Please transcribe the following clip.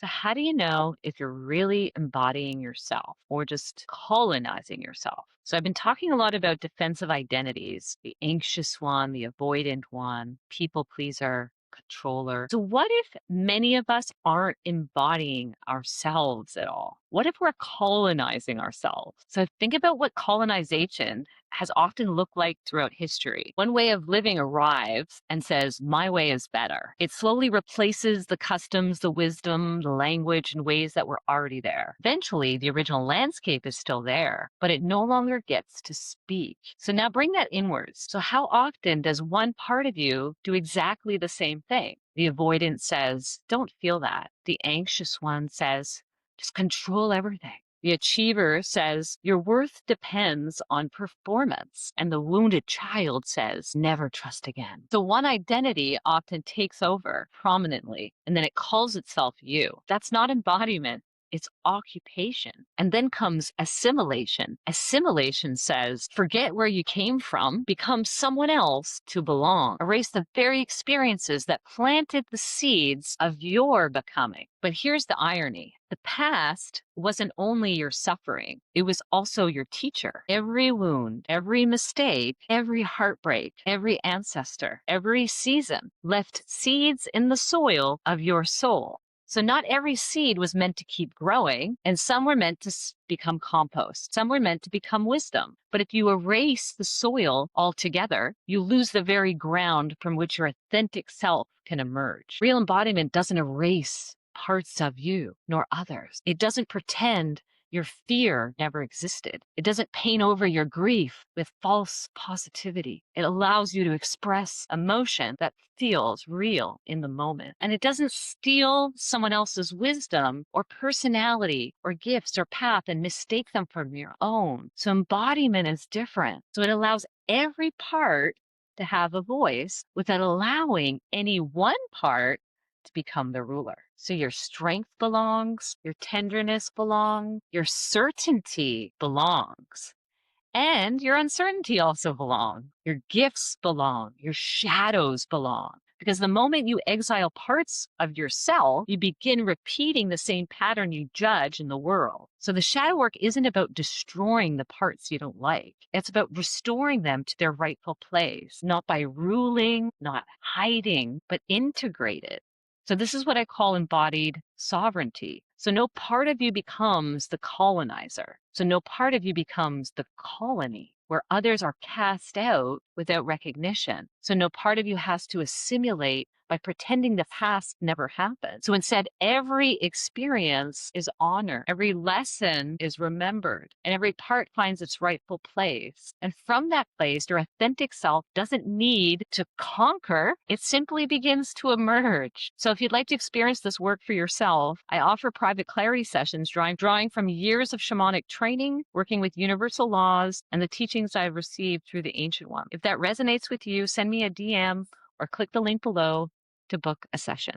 So, how do you know if you're really embodying yourself or just colonizing yourself? So, I've been talking a lot about defensive identities, the anxious one, the avoidant one, people pleaser, controller. So, what if many of us aren't embodying ourselves at all? What if we're colonizing ourselves? So, think about what colonization has often looked like throughout history. One way of living arrives and says, my way is better. It slowly replaces the customs, the wisdom, the language, and ways that were already there. Eventually, the original landscape is still there, but it no longer gets to speak. So now bring that inwards. So, how often does one part of you do exactly the same thing? The avoidant says, don't feel that. The anxious one says, just control everything. The achiever says, your worth depends on performance. And the wounded child says, never trust again. So one identity often takes over prominently, and then it calls itself you. That's not embodiment. It's occupation. And then comes assimilation. Assimilation says, forget where you came from, become someone else to belong. Erase the very experiences that planted the seeds of your becoming. But here's the irony. The past wasn't only your suffering, it was also your teacher. Every wound, every mistake, every heartbreak, every ancestor, every season left seeds in the soil of your soul. So not every seed was meant to keep growing, and some were meant to become compost. Some were meant to become wisdom. But if you erase the soil altogether, you lose the very ground from which your authentic self can emerge. Real embodiment doesn't erase parts of you nor others. It doesn't pretend your fear never existed. It doesn't paint over your grief with false positivity. It allows you to express emotion that feels real in the moment. And it doesn't steal someone else's wisdom or personality or gifts or path and mistake them for your own. So embodiment is different. So it allows every part to have a voice without allowing any one part to become the ruler. So your strength belongs, your tenderness belongs, your certainty belongs, and your uncertainty also belong. Your gifts belong, your shadows belong. Because the moment you exile parts of yourself, you begin repeating the same pattern you judge in the world. So the shadow work isn't about destroying the parts you don't like. It's about restoring them to their rightful place, not by ruling, not hiding, but integrated. So this is what I call embodied sovereignty. So no part of you becomes the colonizer. So no part of you becomes the colony where others are cast out without recognition. So no part of you has to assimilate by pretending the past never happened. So instead, every experience is honored, every lesson is remembered, and every part finds its rightful place. And from that place, your authentic self doesn't need to conquer, it simply begins to emerge. So if you'd like to experience this work for yourself, I offer private clarity sessions drawing from years of shamanic training, working with universal laws, and the teachings I've received through the Ancient One. If that resonates with you, send me a DM or click the link below to book a session.